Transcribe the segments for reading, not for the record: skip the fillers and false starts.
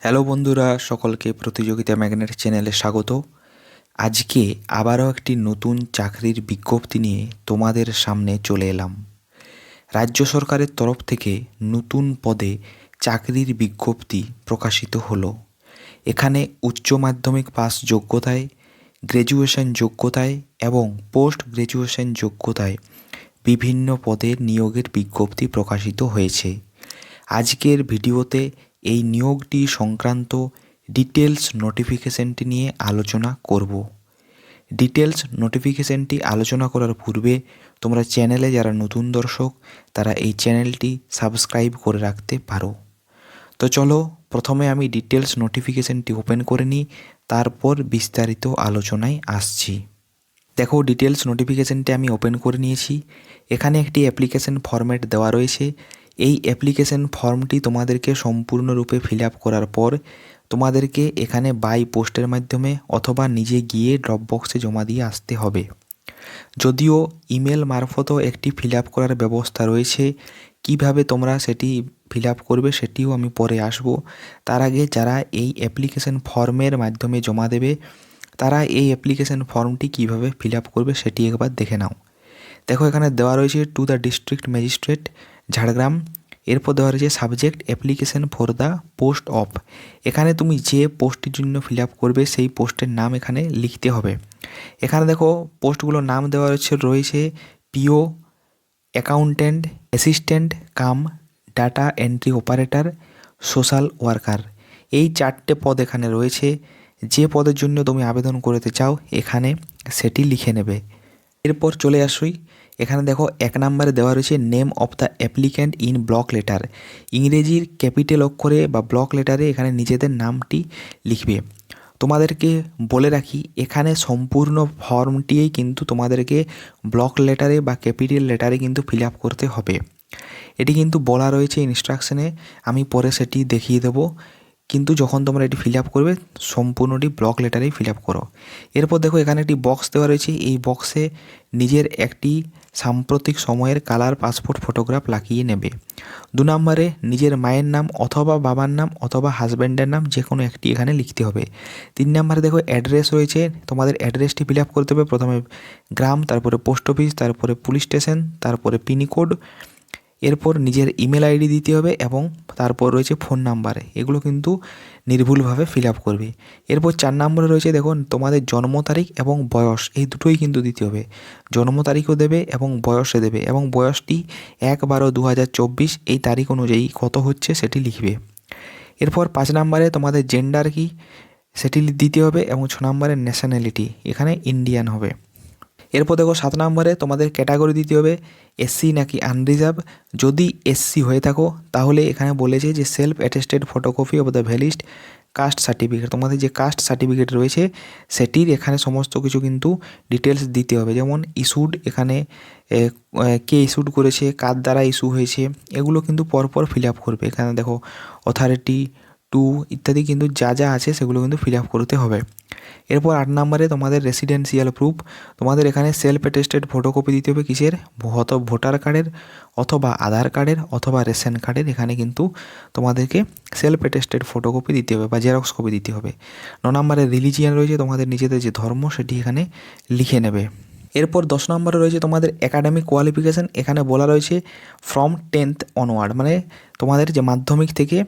Hello বন্ধুরা, সকলকে প্রতিযোগিতা ম্যাগনেট চ্যানেলে স্বাগত। আজকে আবারও একটি নতুন চাকরির বিজ্ঞপ্তি নিয়ে তোমাদের সামনে চলে এলাম। রাজ্য সরকারের তরফ থেকে নতুন পদে চাকরির বিজ্ঞপ্তি প্রকাশিত হলো। এখানে উচ্চ মাধ্যমিক পাস যোগ্যতায়, গ্র্যাজুয়েশন যোগ্যতায় এবং পোস্ট গ্র্যাজুয়েশন যোগ্যতায় বিভিন্ন পদে নিয়োগের বিজ্ঞপ্তি প্রকাশিত হয়েছে। আজকের ভিডিওতে এই নিয়োগটি সংক্রান্ত ডিটেলস নোটিফিকেশনটি নিয়ে আলোচনা করব। ডিটেলস নোটিফিকেশনটি আলোচনা করার পূর্বে তোমরা চ্যানেলে যারা নতুন দর্শক তারা এই চ্যানেলটি সাবস্ক্রাইব করে রাখতে পারো। তো চলো, প্রথমে আমি ডিটেলস নোটিফিকেশনটি ওপেন করে নিই, তারপর বিস্তারিত আলোচনায় আসছি। দেখো, ডিটেলস নোটিফিকেশনটি আমি ওপেন করে নিয়েছি। এখানে একটি অ্যাপ্লিকেশন ফরম্যাট দেওয়া রয়েছে। এই অ্যাপ্লিকেশন ফর্মটি তোমাদেরকে সম্পূর্ণরূপে ফিল আপ করার পর তোমাদেরকে এখানে বাই পোস্টের মাধ্যমে অথবা নিজে গিয়ে ড্রপ বক্সে জমা দিয়ে আসতে হবে। যদিও ইমেল মারফতও একটি ফিল আপ করার ব্যবস্থা রয়েছে, কিভাবে তোমরা সেটি ফিল আপ করবে সেটিও আমি পরে আসব। তার আগে যারা এই অ্যাপ্লিকেশন ফর্মের মাধ্যমে জমা দেবে তারা এই অ্যাপ্লিকেশন ফর্মটি কিভাবে ফিল আপ করবে সেটি একবার দেখে নাও। দেখো, এখানে দেওয়া রয়েছে to the district magistrate Jhargram. এরপর দেওয়া রয়েছে subject application for the post of. এখানে তুমি যে পোস্টের জন্য ফিল আপ করবে সেই পোস্টের নাম এখানে লিখতে হবে। এখানে দেখো পোস্টগুলোর নাম দেওয়া রয়েছে PO, accountant, assistant cum data entry operator, social worker. এই 4টে পদ এখানে রয়েছে। যে পদের জন্য তুমি আবেদন করতে চাও এখানে সেটি লিখে নেবে। এরপর চলে আসুই, এখানে দেখো 1 নম্বরে দেওয়া রয়েছে name of the applicant in block letter. ইংরেজির ক্যাপিটাল অক্ষরে বা ব্লক লেটারে এখানে নিজেদের নামটি লিখবে। তোমাদেরকে বলে রাখি, এখানে সম্পূর্ণ ফর্মটিই কিন্তু তোমাদেরকে ব্লক লেটারে বা ক্যাপিটাল লেটারে কিন্তু ফিল আপ করতে হবে। এটি কিন্তু বলা রয়েছে ইনস্ট্রাকশনে, আমি পরে সেটি দেখিয়ে দেবো। কিন্তু যখন তোমরা এটি ফিল আপ করবে সম্পূর্ণটি ব্লক লেটারেই ফিল আপ করো। এরপর দেখো এখানে একটি বক্স দেওয়া রয়েছে। এই বক্সে নিজের একটি সাম্প্রতিক সময়ের কালার পাসপোর্ট ফটোগ্রাফ লাগিয়ে নেবে। 2 নম্বরে নিজের মায়ের নাম অথবা বাবার নাম অথবা হাজব্যান্ডের নাম যে কোনো একটি এখানে লিখতে হবে। 3 নম্বরে দেখো অ্যাড্রেস রয়েছে, তোমাদের অ্যাড্রেসটি ফিল আপ করতে হবে। প্রথমে গ্রাম, তারপরে পোস্ট অফিস, তারপরে পুলিশ স্টেশন, তারপরে পিনকোড, এরপর নিজের ইমেল আইডি দিতে হবে এবং তারপর রয়েছে ফোন নাম্বার। এগুলো কিন্তু নির্ভুলভাবে ফিল আপ করবে। এরপর 4 নম্বরে রয়েছে দেখো তোমাদের জন্ম তারিখ এবং বয়স, এই দুটোই কিন্তু দিতে হবে। জন্ম তারিখও দেবে এবং বয়সে দেবে, এবং বয়সটি 1/12/2024 এই তারিখ অনুযায়ী কত হচ্ছে সেটি লিখবে। এরপর 5 নম্বরে তোমাদের জেন্ডার কি সেটি দিতে হবে এবং 6 নম্বরে ন্যাশনালিটি এখানে ইন্ডিয়ান হবে। এরপর দেখো 7 নম্বরে তোমাদের ক্যাটাগরি দিতে হবে, এসসি নাকি আনরিজার্ভ। যদি এসসি হয়ে থাকো তাহলে এখানে বলেছে যে self attested photocopy of the valid caste certificate. তোমাদের যে কাস্ট সার্টিফিকেট রয়েছে সেটির এখানে সমস্ত কিছু কিন্তু ডিটেলস দিতে হবে, যেমন ইস্যুড, এখানে কে ইস্যুড করেছে, কার দ্বারা ইস্যু হয়েছে, এগুলো কিন্তু পরপর ফিল আপ করবে। এখানে দেখো অথরিটি টু ইত্যাদি কিন্তু যা যা আছে সেগুলো কিন্তু ফিল আপ করতে হবে। এরপর 8 নম্বরে তোমাদের রেসিডেন্সিয়াল প্রুফ। তোমাদের এখানে সেলফ অ্যাটেস্টেড ফটোকপি দিতে হবে কিসের, ভোটার কার্ডের অথবা আধার কার্ডের অথবা রেশন কার্ডের। এখানে কিন্তু তোমাদেরকে সেলফ অ্যাটেস্টেড ফটোকপি দিতে হবে বা জেরক্স কপি দিতে হবে। 9 নম্বরে রিলিজিয়ান রয়েছে, তোমাদের নিজেদের যে ধর্ম সেটি এখানে লিখে নেবে। এরপর 10 নম্বরে রয়েছে তোমাদের একাডেমিক কোয়ালিফিকেশান। এখানে বলা রয়েছে ফ্রম 10th অনওয়ার্ড, মানে তোমাদের যে মাধ্যমিক থেকে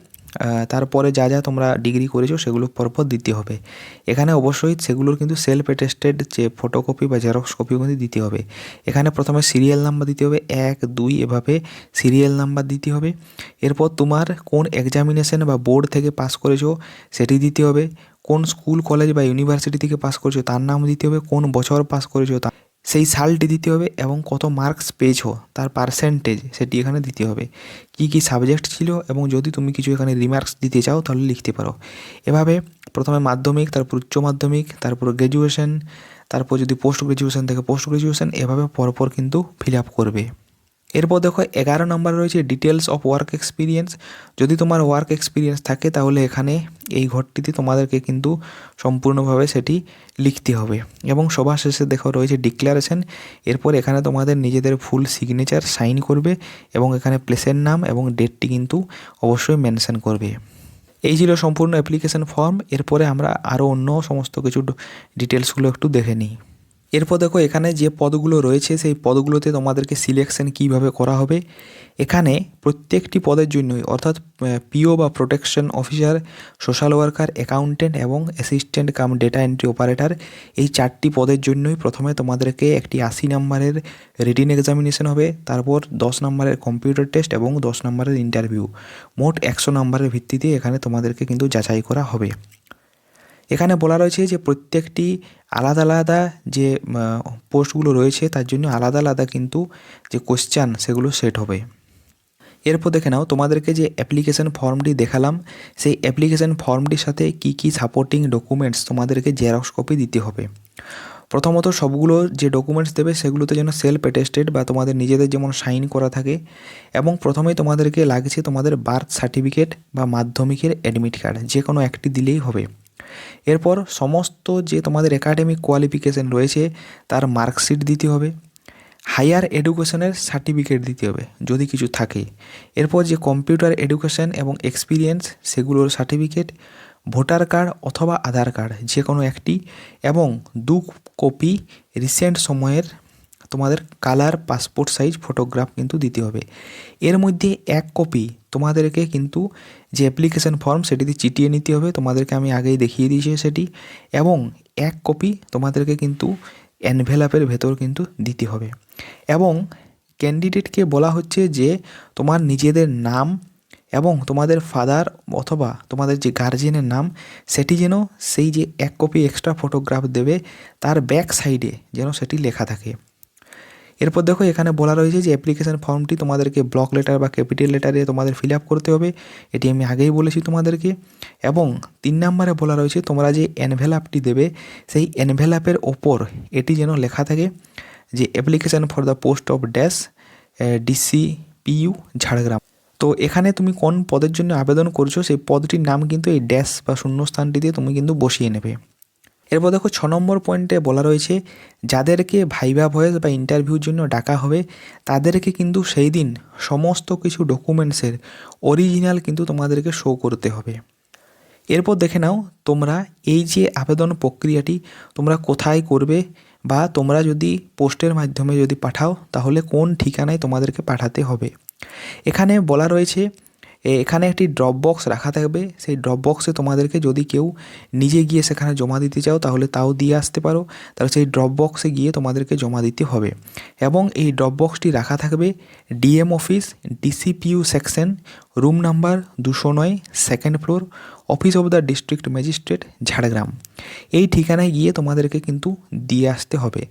তারপরে যা যা তোমরা ডিগ্রি করেছো সেগুলো পরপর দিতে হবে। এখানে অবশ্যই সেগুলোর কিন্তু সেলফ অ্যাটেস্টেড যে ফটোকপি বা জেরক্স কপিও কিন্তু দিতে হবে। এখানে প্রথমে সিরিয়াল নাম্বার দিতে হবে, 1, 2 এভাবে সিরিয়াল নাম্বার দিতে হবে। এরপর তোমার কোন এক্সামিনেশন বা বোর্ড থেকে পাস করেছো সেটি দিতে হবে। কোন স্কুল, কলেজ বা ইউনিভার্সিটি থেকে পাস করেছো তার নাম দিতে হবে। কোন বছর পাস করেছো সেই সালটি দিতে হবে এবং কত মার্কস পেয়েছো তার পার্সেন্টেজ সেটি এখানে দিতে হবে। কি কি সাবজেক্ট ছিল এবং যদি তুমি কিছু এখানে রিমার্কস দিতে চাও তাহলে লিখতে পারো। এভাবে প্রথমে মাধ্যমিক, তারপর উচ্চ মাধ্যমিক, তারপর গ্র্যাজুয়েশন, তারপর যদি পোস্ট গ্র্যাজুয়েশন থেকে পোস্ট গ্র্যাজুয়েশন, এভাবে পরপর কিন্তু ফিল আপ করবে। এরপর দেখো 11 নম্বর রয়েছে ডিটেলস অফ ওয়ার্ক এক্সপিরিয়েন্স। যদি তোমার ওয়ার্ক এক্সপিরিয়েন্স থাকে তাহলে এখানে এই ঘরটিতে তোমাদেরকে কিন্তু সম্পূর্ণভাবে সেটি লিখতে হবে। এবং সবার শেষে দেখো রয়েছে ডিক্লারেশন। এরপর এখানে তোমাদের নিজেদের ফুল সিগনেচার সাইন করবে এবং এখানে প্লেসের নাম এবং ডেটটি কিন্তু অবশ্যই মেনশন করবে। এই ছিল সম্পূর্ণ অ্যাপ্লিকেশন ফর্ম। এরপরে আমরা আরও অন্য সমস্ত কিছু ডিটেলসগুলো একটু দেখে নিই। এরপর দেখো এখানে যে পদগুলো রয়েছে সেই পদগুলোতে তোমাদেরকে সিলেকশন কিভাবে করা হবে। এখানে প্রত্যেকটি পদের জন্যই অর্থাৎ পিও বা protection officer, social worker, accountant এবং assistant cum data entry operator, এই 4টি পদের জন্যই প্রথমে তোমাদেরকে একটি 80 নম্বরের রিটিন এক্সামিনেশন হবে, তারপর 10 নম্বরের কম্পিউটার টেস্ট এবং 10 নম্বরের ইন্টারভিউ। মোট 100 নম্বরের ভিত্তিতে এখানে তোমাদেরকে কিন্তু যাচাই করা হবে। এখানে বলা রয়েছে যে প্রত্যেকটি আলাদা আলাদা যে পোস্টগুলো রয়েছে তার জন্য আলাদা আলাদা কিন্তু যে কোশ্চেন সেগুলো সেট হবে। এরপর দেখে নাও তোমাদেরকে যে অ্যাপ্লিকেশন ফর্মটি দেখালাম সেই অ্যাপ্লিকেশন ফর্মটির সাথে কি কি সাপোর্টিং ডকুমেন্টস তোমাদেরকে জেরক্স কপি দিতে হবে। প্রথমত সবগুলো যে ডকুমেন্টস দেবে সেগুলোতে যেন সেলফ অ্যাটেস্টেড বা তোমাদের নিজেদের যেমন সাইন করা থাকে, এবং প্রথমেই তোমাদেরকে লাগছে তোমাদের বার্থ সার্টিফিকেট বা মাধ্যমিকের অ্যাডমিট কার্ড, যে কোনো একটি দিলেই হবে। এরপর সমস্ত যে তোমাদের একাডেমিক কোয়ালিফিকেশন রয়েছে তার মার্কশিট দিতে হবে, হায়ার এডুকেশনের সার্টিফিকেট দিতে হবে যদি কিছু থাকে। এরপর যে কম্পিউটার এডুকেশন এবং এক্সপিরিয়েন্স সেগুলোর সার্টিফিকেট, ভোটার কার্ড অথবা আধার কার্ড যে কোনো একটি, এবং 2 কপি রিসেন্ট সময়ের তোমাদের কালার পাসপোর্ট সাইজ ফটোগ্রাফ কিন্তু দিতে হবে। এর মধ্যে 1 কপি তোমাদেরকে কিন্তু যে অ্যাপ্লিকেশন ফর্ম সেটিতে চিটিয়ে নিতে হবে, তোমাদেরকে আমি আগেই দেখিয়ে দিয়েছি সেটি, এবং 1 কপি তোমাদেরকে কিন্তু এনভেলাপের ভেতর কিন্তু দিতে হবে। এবং ক্যান্ডিডেটকে বলা হচ্ছে যে তোমার নিজেদের নাম এবং তোমাদের ফাদার অথবা তোমাদের যে গার্জিয়ানের নাম সেটি যেন সেই যে 1 কপি এক্সট্রা ফটোগ্রাফ দেবে তার ব্যাক সাইডে যেন সেটি লেখা থাকে। এরপর দেখো এখানে বলা রয়েছে যে অ্যাপ্লিকেশন ফর্মটি তোমাদেরকে ব্লক লেটার বা ক্যাপিটাল লেটারে তোমাদের ফিল আপ করতে হবে, এটি আমি আগেই বলেছি তোমাদেরকে। এবং 3 নম্বরে বলা রয়েছে তোমরা যে এনভেলাপটি দেবে সেই এনভেলাপের ওপর এটি যেন লেখা থাকে যে application for the post of dash DCPU Jhargram. তো এখানে তুমি কোন পদের জন্য আবেদন করছো সেই পদটির নাম কিন্তু এই ড্যাশ বা শূন্যস্থানটি দিয়ে তুমি কিন্তু বসিয়ে নেবে। এরপর দেখো 6 নম্বর পয়েন্টে বলা রয়েছে যাদেরকে ভাইভা ভয়েস বা ইন্টারভিউর জন্য ডাকা হবে তাদেরকে কিন্তু সেই দিন সমস্ত কিছু ডকুমেন্টসের অরিজিনাল কিন্তু তোমাদেরকে শো করতে হবে। এরপর দেখে নাও তোমরা এই যে আবেদন প্রক্রিয়াটি তোমরা কোথায় করবে, বা তোমরা যদি পোস্টের মাধ্যমে যদি পাঠাও তাহলে কোন ঠিকানায় তোমাদেরকে পাঠাতে হবে। এখানে বলা রয়েছে এখানে একটি ড্রপ বক্স রাখা থাকবে, সেই ড্রপ বক্সে তোমাদেরকে যদি কেউ নিজে গিয়ে সেখানে জমা দিতে চাও তাহলে তাও দিয়ে আসতে পারো, তাহলে সেই ড্রপ বক্সে গিয়ে তোমাদেরকে জমা দিতে হবে। এবং এই ড্রপ বক্সটি রাখা থাকবে DM office, DCPU section, room number 209, 2nd floor, office of the district magistrate Jhargram. এই ঠিকানায় গিয়ে তোমাদেরকে কিন্তু দিয়ে আসতে হবে,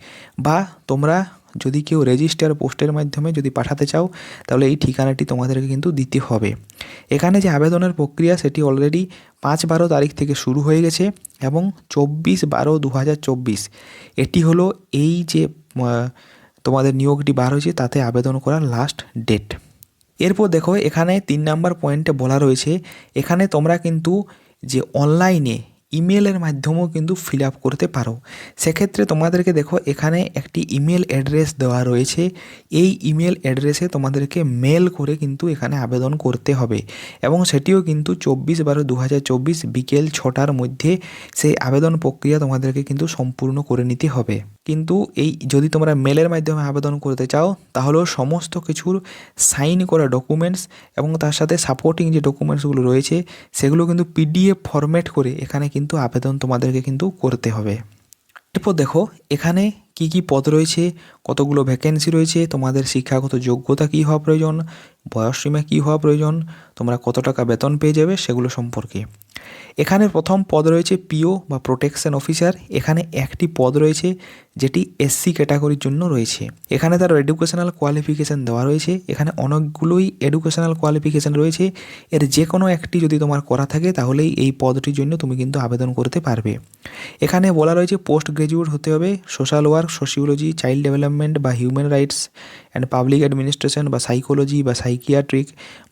বা তোমরা যদি কেউ রেজিস্টার পোস্টের মাধ্যমে যদি পাঠাতে চাও তাহলে এই ঠিকানাটি তোমাদেরকে কিন্তু দিতে হবে। এখানে যে আবেদনের প্রক্রিয়া সেটি অলরেডি 5-12 তারিখ থেকে শুরু হয়ে গেছে, এবং 24/12/2024 এটি হলো এই যে তোমাদের নিয়োগটি বার হয়েছে তাতে আবেদন করার লাস্ট ডেট। এরপর দেখো এখানে 3 নম্বর পয়েন্টে বলা রয়েছে এখানে তোমরা কিন্তু যে অনলাইনে ইমেলের মাধ্যমেও কিন্তু ফিল আপ করতে পারো। সেক্ষেত্রে তোমাদেরকে দেখো এখানে একটি ইমেল অ্যাড্রেস দেওয়া রয়েছে, এই ইমেল অ্যাড্রেসে তোমাদেরকে মেল করে কিন্তু এখানে আবেদন করতে হবে, এবং সেটিও কিন্তু 24/12/2024 বিকেল 6টার মধ্যে সেই আবেদন প্রক্রিয়া তোমাদেরকে কিন্তু সম্পূর্ণ করে নিতে হবে। কিন্তু এই যদি তোমরা মেলের মাধ্যমে আবেদন করতে চাও তাহলেও সমস্ত কিছুর সাইন করা ডকুমেন্টস এবং তার সাথে সাপোর্টিং যে ডকুমেন্টসগুলো রয়েছে সেগুলো কিন্তু PDF ফরম্যাট করে এখানে কিন্তু আবেদন তোমাদেরকে কিন্তু করতে হবে। এরপর দেখো এখানে কি কি পদ রয়েছে, কতগুলো ভ্যাকেন্সি রয়েছে, তোমাদের শিক্ষাগত যোগ্যতা কী হওয়া প্রয়োজন, বয়সসীমা কী হওয়া প্রয়োজন, তোমরা কত টাকা বেতন পেয়ে যাবে সেগুলো সম্পর্কে। এখানে প্রথম পদ রয়েছে পিও বা প্রোটেকশন অফিসার। এখানে একটি পদ রয়েছে যেটি SC ক্যাটাগরির জন্য রয়েছে। এখানে তার এডুকেশনাল কোয়ালিফিকেশান দেওয়া রয়েছে, এখানে অনেকগুলোই এডুকেশনাল কোয়ালিফিকেশান রয়েছে, এর যে কোনো একটি যদি তোমার করা থাকে তাহলেই এই পদটির জন্য তুমি কিন্তু আবেদন করতে পারবে। এখানে বলা রয়েছে পোস্ট গ্রাজুয়েট হতে হবে social work, sociology, child development বা human rights and public administration বা সাইকোলজি বা সাইকিয়াট্রিক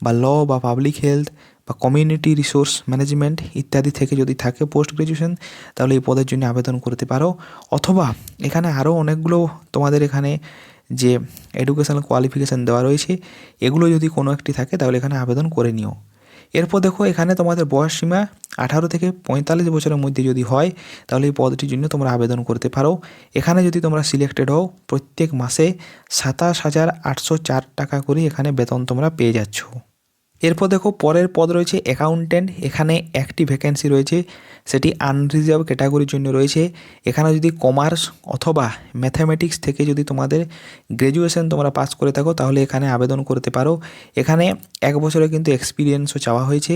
বা ল বা পাবলিক হেলথ বা কমিউনিটি রিসোর্স ম্যানেজমেন্ট ইত্যাদি থেকে যদি থাকে পোস্ট গ্রাজুয়েশন তাহলে এই পদের জন্য আবেদন করতে পারো। অথবা এখানে আরও অনেকগুলো তোমাদের এখানে যে এডুকেশনাল কোয়ালিফিকেশান দেওয়া রয়েছে এগুলো যদি কোনো একটি থাকে তাহলে এখানে আবেদন করে নিও। এরপর দেখো এখানে তোমাদের বয়স সীমা 18 থেকে 45 বছরের মধ্যে যদি হয় তাহলে এই পদটির জন্য তোমরা আবেদন করতে পারো। এখানে যদি তোমরা সিলেক্টেড হও প্রত্যেক মাসে 27,804 টাকা করে এখানে বেতন তোমরা পেয়ে যাচ্ছ। এরপর দেখো পরের পদ রয়েছে অ্যাকাউন্ট্যান্ট। এখানে একটি ভ্যাকেন্সি রয়েছে, সেটি আনরিজার্ভ ক্যাটাগরির জন্য রয়েছে। এখানে যদি কমার্স অথবা ম্যাথামেটিক্স থেকে যদি তোমাদের গ্র্যাজুয়েশন তোমরা পাস করে থাকো তাহলে এখানে আবেদন করতে পারো। এখানে 1 বছরের কিন্তু এক্সপিরিয়েন্সও চাওয়া হয়েছে।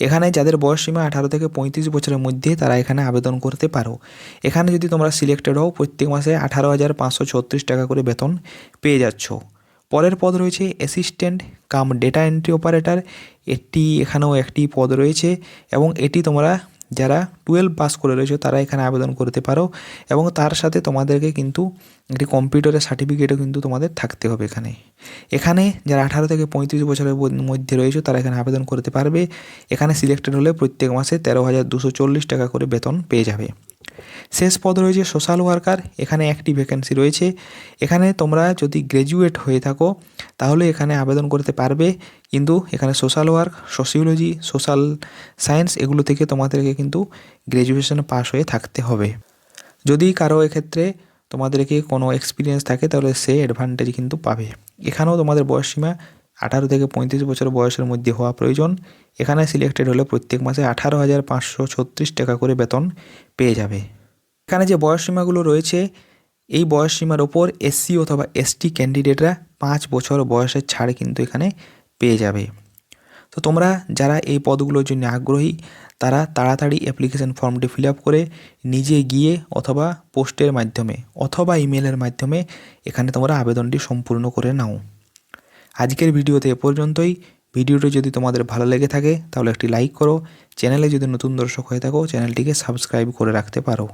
এখানে যাদের বয়স সীমা 18 থেকে 35 বছরের মধ্যে তারা এখানে আবেদন করতে পারো। এখানে যদি তোমরা সিলেক্টেড হও প্রত্যেক মাসে 18,536 টাকা করে বেতন পেয়ে যাচ্ছ। পরের পদ রয়েছে assistant cum data entry operator. এখানেও একটি পদ রয়েছে এবং এটি তোমরা যারা 12 পাস করে রয়েছে তারা এখানে আবেদন করতে পারো এবং তার সাথে তোমাদেরকে কিন্তু একটি কম্পিউটারের সার্টিফিকেটও কিন্তু তোমাদের থাকতে হবে এখানে যারা 18 থেকে 35 বছরের মধ্যে রয়েছে তারা এখানে আবেদন করতে পারবে। এখানে সিলেক্টেড হলে প্রত্যেক মাসে 13,240 টাকা করে বেতন পেয়ে যাবে। শেষ পদ রয়েছে সোশ্যাল ওয়ার্কার। এখানে একটি ভ্যাকেন্সি রয়েছে। এখানে তোমরা যদি গ্র্যাজুয়েট হয়ে থাকো তাহলে এখানে আবেদন করতে পারবে, কিন্তু এখানে social work, sociology, social science এগুলো থেকে তোমাদেরকে কিন্তু গ্র্যাজুয়েশন পাস হয়ে থাকতে হবে। যদি কারো এক্ষেত্রে তোমাদেরকে কোনো এক্সপিরিয়েন্স থাকে তাহলে সে অ্যাডভান্টেজ কিন্তু পাবে। এখানেও তোমাদের বয়স সীমা 18 থেকে 35 বছর বয়সের মধ্যে হওয়া প্রয়োজন। এখানে সিলেক্টেড হলে প্রত্যেক মাসে 18,536 টাকা করে বেতন পেয়ে যাবে। এখানে যে বয়স সীমাগুলো রয়েছে এই বয়স সীমার ওপর এসসি অথবা এসটি ক্যান্ডিডেটরা 5 বছর বয়সের ছাড় কিন্তু এখানে পেয়ে যাবে। তো তোমরা যারা এই পদগুলোর জন্য আগ্রহী তারা তাড়াতাড়ি অ্যাপ্লিকেশন ফর্মটি ফিল আপ করে নিজে গিয়ে অথবা পোস্টের মাধ্যমে অথবা ইমেলের মাধ্যমে এখানে তোমরা আবেদনটি সম্পূর্ণ করে নাও। আজকের ভিডিওতে এ পর্যন্তই। ভিডিওটি যদি তোমাদের ভালো লেগে থাকে তাহলে একটি লাইক করো। চ্যানেলে যদি নতুন দর্শক হয়ে থাকো চ্যানেলটিকে সাবস্ক্রাইব করে রাখতে পারো।